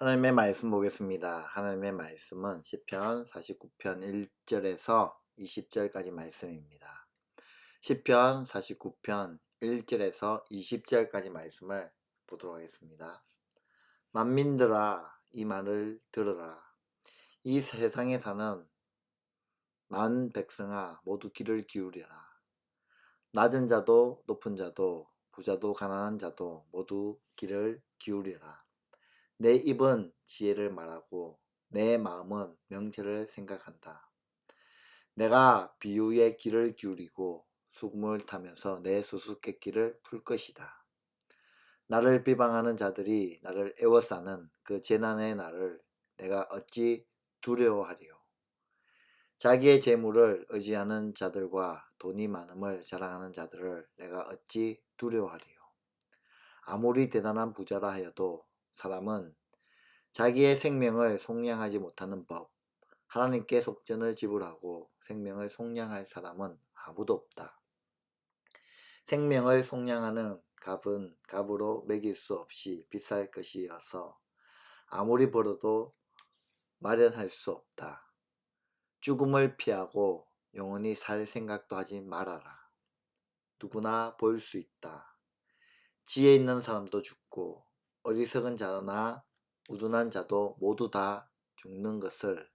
하나님의 말씀 보겠습니다. 하나님의 말씀은 시편 49편 1절에서 20절까지 말씀입니다. 시편 49편 1절에서 20절까지 말씀을 보도록 하겠습니다. 만민들아 이 말을 들으라. 이 세상에 사는 만 백성아 모두 귀를 기울이라. 낮은 자도 높은 자도 부자도 가난한 자도 모두 귀를 기울이라. 내 입은 지혜를 말하고 내 마음은 명철을 생각한다. 내가 비유에 귀를 기울이고 수금을 타면서 내 수수께끼를 풀 것이다. 나를 비방하는 자들이 나를 애워싸는 그 재난의 날을 내가 어찌 두려워하리요. 자기의 재물을 의지하는 자들과 돈이 많음을 자랑하는 자들을 내가 어찌 두려워하리요. 아무리 대단한 부자라 하여도 사람은 자기의 생명을 속량하지 못하는 법, 하나님께 속전을 지불하고 생명을 속량할 사람은 아무도 없다. 생명을 속량하는 값은 값으로 매길 수 없이 비쌀 것이어서 아무리 벌어도 마련할 수 없다. 죽음을 피하고 영원히 살 생각도 하지 말아라. 누구나 볼 수 있다. 지혜 있는 사람도 죽고 어리석은 자나 우둔한 자도 모두 다 죽는 것을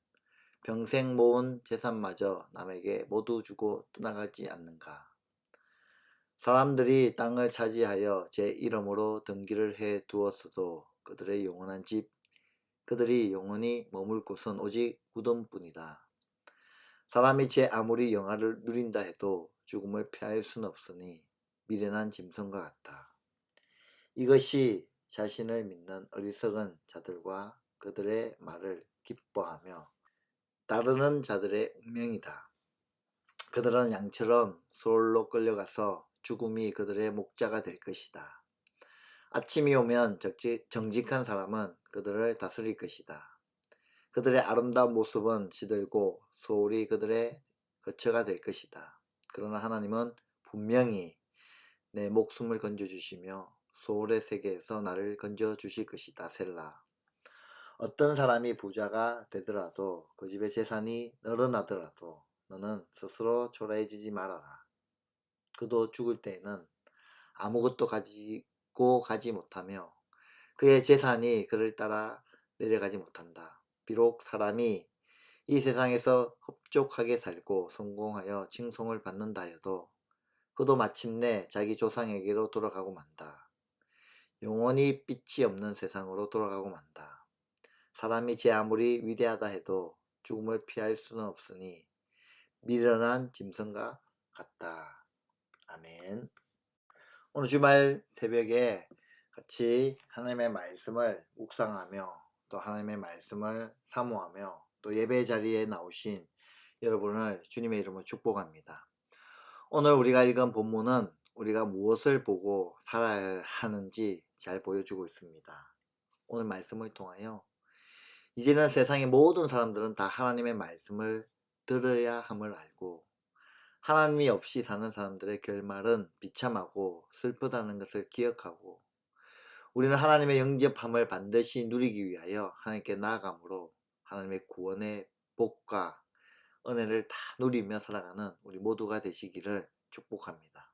평생 모은 재산마저 남에게 모두 주고 떠나가지 않는가. 사람들이 땅을 차지하여 제 이름으로 등기를 해 두었어도 그들의 영원한 집, 그들이 영원히 머물 곳은 오직 무덤뿐이다. 사람이 제 아무리 영화를 누린다 해도 죽음을 피할 수는 없으니 미련한 짐승과 같다. 이것이 자신을 믿는 어리석은 자들과 그들의 말을 기뻐하며 따르는 자들의 운명이다. 그들은 양처럼 소홀로 끌려가서 죽음이 그들의 목자가 될 것이다. 아침이 오면 정직한 사람은 그들을 다스릴 것이다. 그들의 아름다운 모습은 시들고 소홀이 그들의 거처가 될 것이다. 그러나 하나님은 분명히 내 목숨을 건져주시며 소홀의 세계에서 나를 건져주실 것이다. 셀라. 어떤 사람이 부자가 되더라도 그 집의 재산이 늘어나더라도 너는 스스로 초라해지지 말아라. 그도 죽을 때에는 아무것도 가지고 가지 못하며 그의 재산이 그를 따라 내려가지 못한다. 비록 사람이 이 세상에서 흡족하게 살고 성공하여 칭송을 받는다 해도 그도 마침내 자기 조상에게로 돌아가고 만다. 영원히 빛이 없는 세상으로 돌아가고 만다. 사람이 제 아무리 위대하다 해도 죽음을 피할 수는 없으니 미련한 짐승과 같다. 아멘. 오늘 주말 새벽에 같이 하나님의 말씀을 묵상하며 또 하나님의 말씀을 사모하며 또 예배 자리에 나오신 여러분을 주님의 이름으로 축복합니다. 오늘 우리가 읽은 본문은 우리가 무엇을 보고 살아야 하는지 잘 보여주고 있습니다. 오늘 말씀을 통하여 이제는 세상의 모든 사람들은 다 하나님의 말씀을 들어야 함을 알고 하나님이 없이 사는 사람들의 결말은 비참하고 슬프다는 것을 기억하고 우리는 하나님의 영접함을 반드시 누리기 위하여 하나님께 나아가므로 하나님의 구원의 복과 은혜를 다 누리며 살아가는 우리 모두가 되시기를 축복합니다.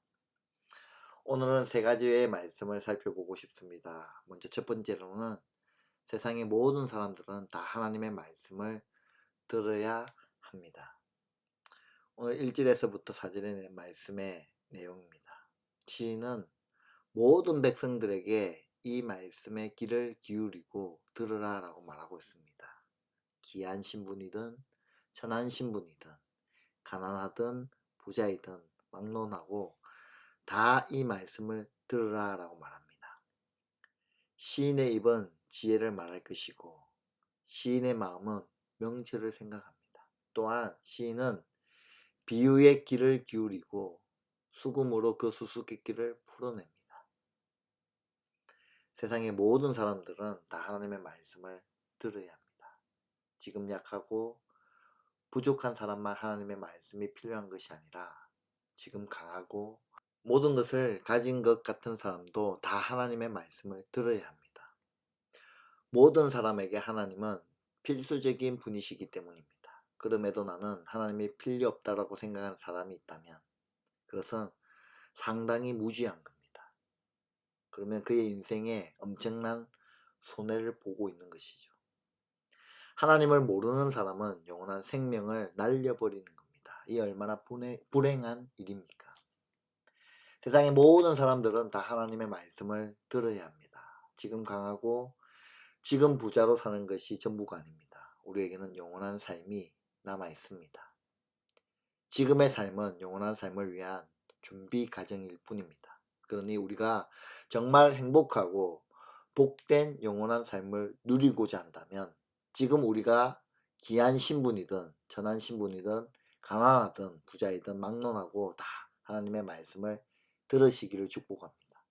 오늘은 세 가지의 말씀을 살펴보고 싶습니다. 먼저 첫 번째로는 세상의 모든 사람들은 다 하나님의 말씀을 들어야 합니다. 오늘 1절에서부터 4절의 말씀의 내용입니다. 시인은 모든 백성들에게 이 말씀에 귀를 기울이고 들으라 라고 말하고 있습니다. 귀한 신분이든 천한 신분이든 가난하든 부자이든 막론하고 다 이 말씀을 들으라 라고 말합니다. 시인의 입은 지혜를 말할 것이고 시인의 마음은 명철을 생각합니다. 또한 시인은 비유의 귀를 기울이고 수금으로 그 수수께끼를 풀어냅니다. 세상의 모든 사람들은 다 하나님의 말씀을 들어야 합니다. 지금 약하고 부족한 사람만 하나님의 말씀이 필요한 것이 아니라 지금 강하고 모든 것을 가진 것 같은 사람도 다 하나님의 말씀을 들어야 합니다. 모든 사람에게 하나님은 필수적인 분이시기 때문입니다. 그럼에도 나는 하나님이 필요 없다라고 생각하는 사람이 있다면 그것은 상당히 무지한 겁니다. 그러면 그의 인생에 엄청난 손해를 보고 있는 것이죠. 하나님을 모르는 사람은 영원한 생명을 날려버리는 겁니다. 이 얼마나 불행한 일입니까? 세상의 모든 사람들은 다 하나님의 말씀을 들어야 합니다. 지금 강하고 지금 부자로 사는 것이 전부가 아닙니다. 우리에게는 영원한 삶이 남아 있습니다. 지금의 삶은 영원한 삶을 위한 준비 과정일 뿐입니다. 그러니 우리가 정말 행복하고 복된 영원한 삶을 누리고자 한다면 지금 우리가 귀한 신분이든 천한 신분이든 가난하든 부자이든 막론하고 다 하나님의 말씀을 들으시기를 축복합니다.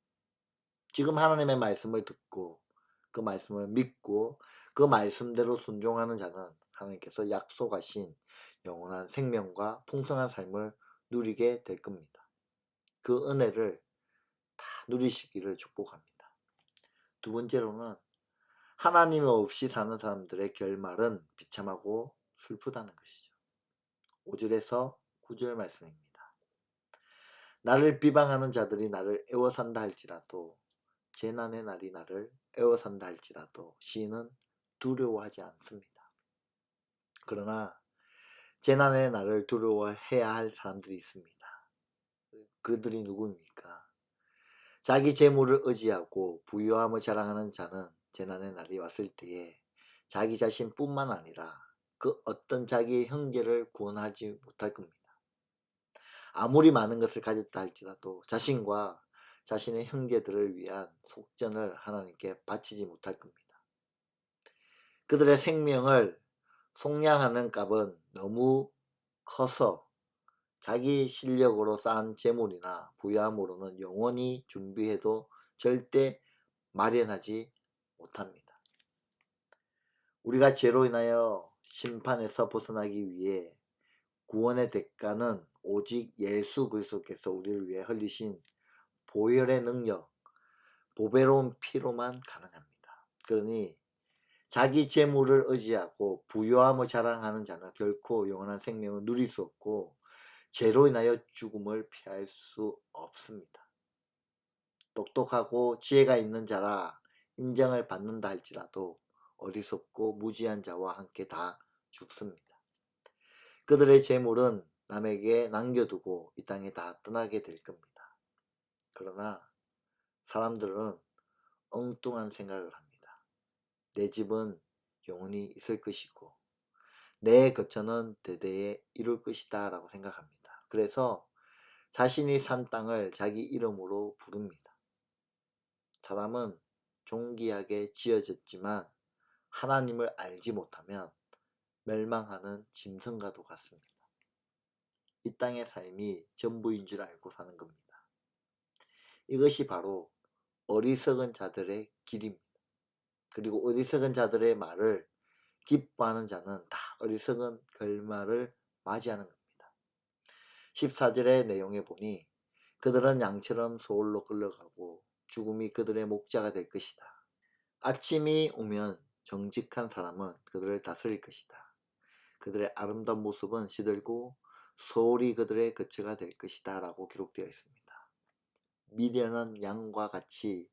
지금 하나님의 말씀을 듣고 그 말씀을 믿고 그 말씀대로 순종하는 자는 하나님께서 약속하신 영원한 생명과 풍성한 삶을 누리게 될 겁니다. 그 은혜를 다 누리시기를 축복합니다. 두 번째로는 하나님 없이 사는 사람들의 결말은 비참하고 슬프다는 것이죠. 5절에서 9절 말씀입니다. 나를 비방하는 자들이 나를 애워싼다 할지라도 재난의 날이 나를 애워싼다 할지라도 시인은 두려워하지 않습니다. 그러나 재난의 날을 두려워해야 할 사람들이 있습니다. 그들이 누구입니까? 자기 재물을 의지하고 부유함을 자랑하는 자는 재난의 날이 왔을 때에 자기 자신뿐만 아니라 그 어떤 자기의 형제를 구원하지 못할 겁니다. 아무리 많은 것을 가졌다 할지라도 자신과 자신의 형제들을 위한 속전을 하나님께 바치지 못할 겁니다. 그들의 생명을 속량하는 값은 너무 커서 자기 실력으로 쌓은 재물이나 부유함으로는 영원히 준비해도 절대 마련하지 못합니다. 우리가 죄로 인하여 심판에서 벗어나기 위해 구원의 대가는 오직 예수 그리스도께서 우리를 위해 흘리신 보혈의 능력, 보배로운 피로만 가능합니다. 그러니 자기 재물을 의지하고 부유함을 자랑하는 자는 결코 영원한 생명을 누릴 수 없고 죄로 인하여 죽음을 피할 수 없습니다. 똑똑하고 지혜가 있는 자라 인정을 받는다 할지라도 어리석고 무지한 자와 함께 다 죽습니다. 그들의 재물은 남에게 남겨두고 이 땅에 다 떠나게 될 겁니다. 그러나 사람들은 엉뚱한 생각을 합니다. 내 집은 영원히 있을 것이고 내 거처는 대대에 이룰 것이다 라고 생각합니다. 그래서 자신이 산 땅을 자기 이름으로 부릅니다. 사람은 존귀하게 지어졌지만 하나님을 알지 못하면 멸망하는 짐승과도 같습니다. 이 땅의 삶이 전부인 줄 알고 사는 겁니다. 이것이 바로 어리석은 자들의 길입니다. 그리고 어리석은 자들의 말을 기뻐하는 자는 다 어리석은 결말을 맞이하는 겁니다. 14절의 내용에 보니 그들은 양처럼 소홀로 끌려가고 죽음이 그들의 목자가 될 것이다. 아침이 오면 정직한 사람은 그들을 다스릴 것이다. 그들의 아름다운 모습은 시들고 소홀히 그들의 거처가 될 것이다 라고 기록되어 있습니다. 미련한 양과 같이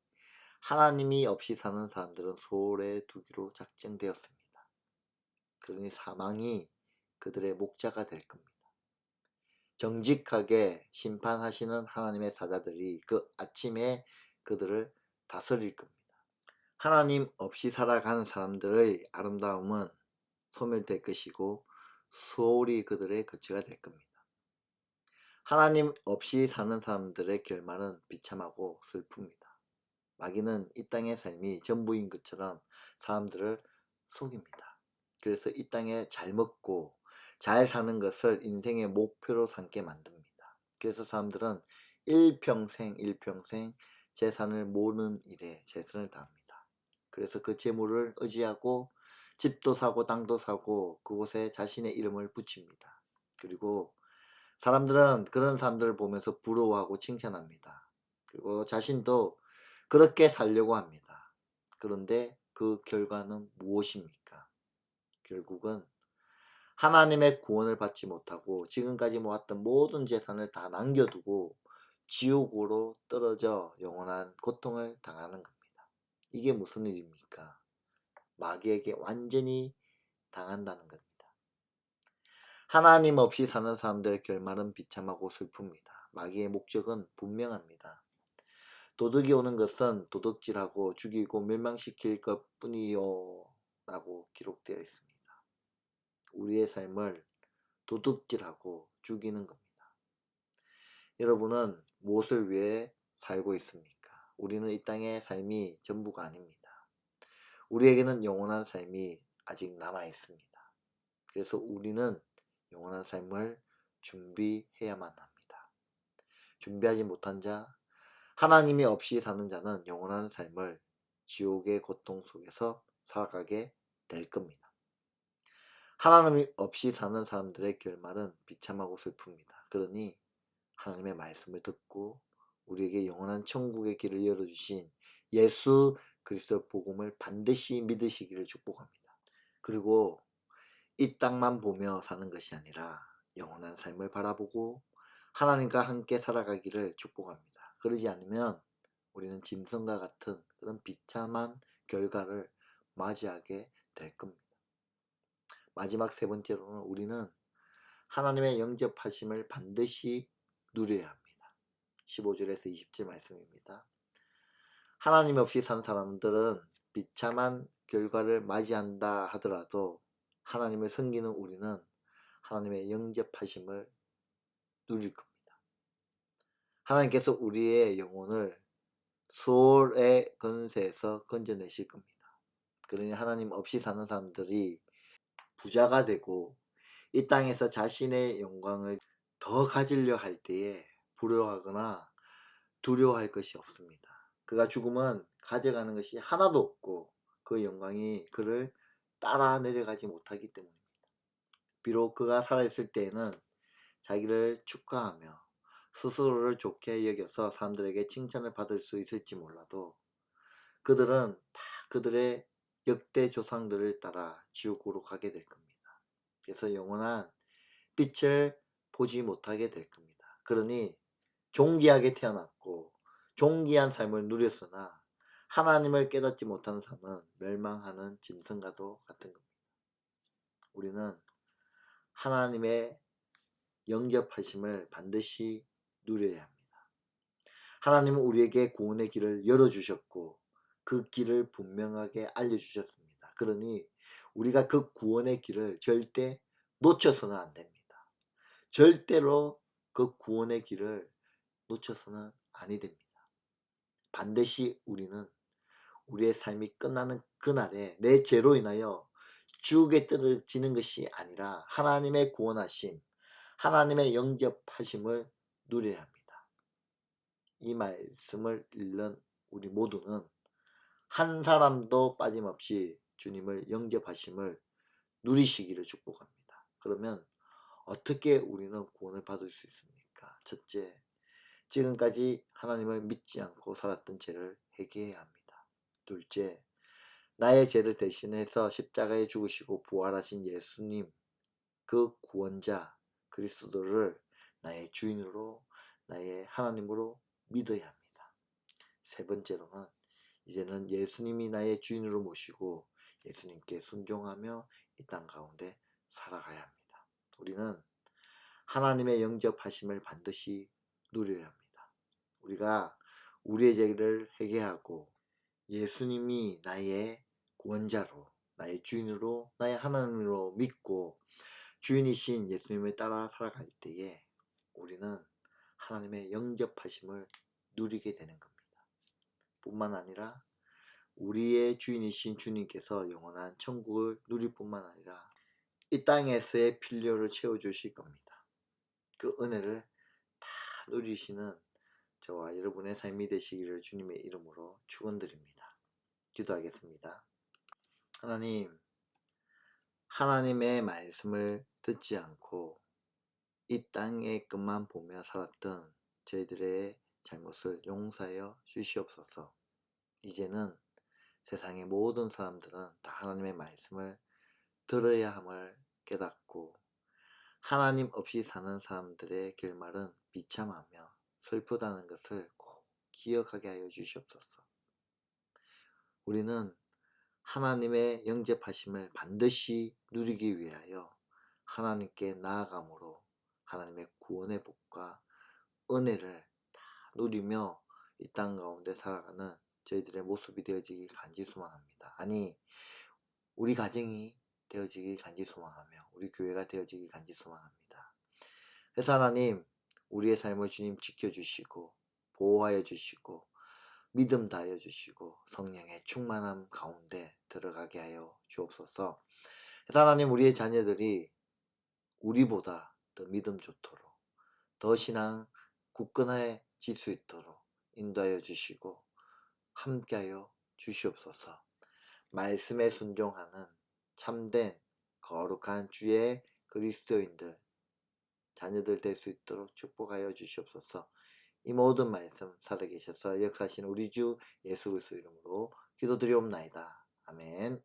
하나님이 없이 사는 사람들은 소홀해 두기로 작정되었습니다. 그러니 사망이 그들의 목자가 될 겁니다. 정직하게 심판하시는 하나님의 사자들이 그 아침에 그들을 다스릴 겁니다. 하나님 없이 살아가는 사람들의 아름다움은 소멸될 것이고 소홀히 그들의 거처가 될 겁니다. 하나님 없이 사는 사람들의 결말은 비참하고 슬픕니다. 마귀는 이 땅의 삶이 전부인 것처럼 사람들을 속입니다. 그래서 이 땅에 잘 먹고 잘 사는 것을 인생의 목표로 삼게 만듭니다. 그래서 사람들은 일평생 재산을 모으는 일에 최선을 다합니다. 그래서 그 재물을 의지하고 집도 사고 땅도 사고 그곳에 자신의 이름을 붙입니다. 그리고 사람들은 그런 사람들을 보면서 부러워하고 칭찬합니다. 그리고 자신도 그렇게 살려고 합니다. 그런데 그 결과는 무엇입니까? 결국은 하나님의 구원을 받지 못하고 지금까지 모았던 모든 재산을 다 남겨두고 지옥으로 떨어져 영원한 고통을 당하는 겁니다. 이게 무슨 일입니까? 마귀에게 완전히 당한다는 겁니다. 하나님 없이 사는 사람들의 결말은 비참하고 슬픕니다. 마귀의 목적은 분명합니다. 도둑이 오는 것은 도둑질하고 죽이고 멸망시킬 것뿐이요 라고 기록되어 있습니다. 우리의 삶을 도둑질하고 죽이는 겁니다. 여러분은 무엇을 위해 살고 있습니까? 우리는 이 땅의 삶이 전부가 아닙니다. 우리에게는 영원한 삶이 아직 남아 있습니다. 그래서 우리는 영원한 삶을 준비해야만 합니다. 준비하지 못한 자, 하나님이 없이 사는 자는 영원한 삶을 지옥의 고통 속에서 살아가게 될 겁니다. 하나님이 없이 사는 사람들의 결말은 비참하고 슬픕니다. 그러니 하나님의 말씀을 듣고 우리에게 영원한 천국의 길을 열어주신 예수 그리스도 복음을 반드시 믿으시기를 축복합니다. 그리고 이 땅만 보며 사는 것이 아니라 영원한 삶을 바라보고 하나님과 함께 살아가기를 축복합니다. 그러지 않으면 우리는 짐승과 같은 그런 비참한 결과를 맞이하게 될 겁니다. 마지막 세 번째로는 우리는 하나님의 영접하심을 반드시 누려야 합니다. 15절에서 20절 말씀입니다. 하나님 없이 산 사람들은 비참한 결과를 맞이한다 하더라도 하나님을 섬기는 우리는 하나님의 영접하심을 누릴 겁니다. 하나님께서 우리의 영혼을 수월의 권세에서 건져내실 겁니다. 그러니 하나님 없이 사는 사람들이 부자가 되고 이 땅에서 자신의 영광을 더 가지려 할 때에 불효하거나 두려워할 것이 없습니다. 그가 죽으면 가져가는 것이 하나도 없고 그 영광이 그를 따라 내려가지 못하기 때문입니다. 비록 그가 살아있을 때에는 자기를 축하하며 스스로를 좋게 여겨서 사람들에게 칭찬을 받을 수 있을지 몰라도 그들은 다 그들의 역대 조상들을 따라 지옥으로 가게 될 겁니다. 그래서 영원한 빛을 보지 못하게 될 겁니다. 그러니 존귀하게 태어났고 존귀한 삶을 누렸으나 하나님을 깨닫지 못하는 삶은 멸망하는 짐승과도 같은 겁니다. 우리는 하나님의 영접하심을 반드시 누려야 합니다. 하나님은 우리에게 구원의 길을 열어주셨고 그 길을 분명하게 알려주셨습니다. 그러니 우리가 그 구원의 길을 절대 놓쳐서는 안 됩니다. 절대로 그 구원의 길을 놓쳐서는 아니 됩니다. 반드시 우리는 우리의 삶이 끝나는 그날에 내 죄로 인하여 지옥에 떨어지는 것이 아니라 하나님의 구원하심, 하나님의 영접하심을 누려야 합니다. 이 말씀을 읽는 우리 모두는 한 사람도 빠짐없이 주님을 영접하심을 누리시기를 축복합니다. 그러면 어떻게 우리는 구원을 받을 수 있습니까? 첫째, 지금까지 하나님을 믿지 않고 살았던 죄를 회개해야 합니다. 둘째, 나의 죄를 대신해서 십자가에 죽으시고 부활하신 예수님, 그 구원자 그리스도를 나의 주인으로, 나의 하나님으로 믿어야 합니다. 세 번째로는 이제는 예수님이 나의 주인으로 모시고 예수님께 순종하며 이 땅 가운데 살아가야 합니다. 우리는 하나님의 영접하심을 반드시 누려야 합니다. 우리가 우리의 죄를 회개하고 예수님이 나의 구원자로, 나의 주인으로, 나의 하나님으로 믿고 주인이신 예수님을 따라 살아갈 때에 우리는 하나님의 영접하심을 누리게 되는 겁니다. 뿐만 아니라 우리의 주인이신 주님께서 영원한 천국을 누릴 뿐만 아니라 이 땅에서의 필요를 채워주실 겁니다. 그 은혜를 다 누리시는 저와 여러분의 삶이 되시기를 주님의 이름으로 축원드립니다. 기도하겠습니다. 하나님, 하나님의 말씀을 듣지 않고 이 땅의 것만 보며 살았던 저희들의 잘못을 용서하여 주시옵소서. 이제는 세상의 모든 사람들은 다 하나님의 말씀을 들어야 함을 깨닫고 하나님 없이 사는 사람들의 결말은 비참하며 슬프다는 것을 꼭 기억하게 하여 주시옵소서. 우리는 하나님의 영접하심을 반드시 누리기 위하여 하나님께 나아감으로 하나님의 구원의 복과 은혜를 다 누리며 이 땅 가운데 살아가는 저희들의 모습이 되어지길 간절히 소망합니다. 아니, 우리 가정이 되어지길 간절히 소망하며 우리 교회가 되어지길 간절히 소망합니다. 그래서 하나님, 우리의 삶을 주님 지켜주시고 보호하여 주시고 믿음 다하여 주시고 성령의 충만함 가운데 들어가게 하여 주옵소서. 그래서 하나님, 우리의 자녀들이 우리보다 더 믿음 좋도록 더 신앙 굳건해질 수 있도록 인도하여 주시고 함께하여 주시옵소서. 말씀에 순종하는 참된 거룩한 주의 그리스도인들 자녀들 될 수 있도록 축복하여 주시옵소서. 이 모든 말씀 살아계셔서 역사하시는 우리 주 예수 그리스도 이름으로 기도드리옵나이다. 아멘.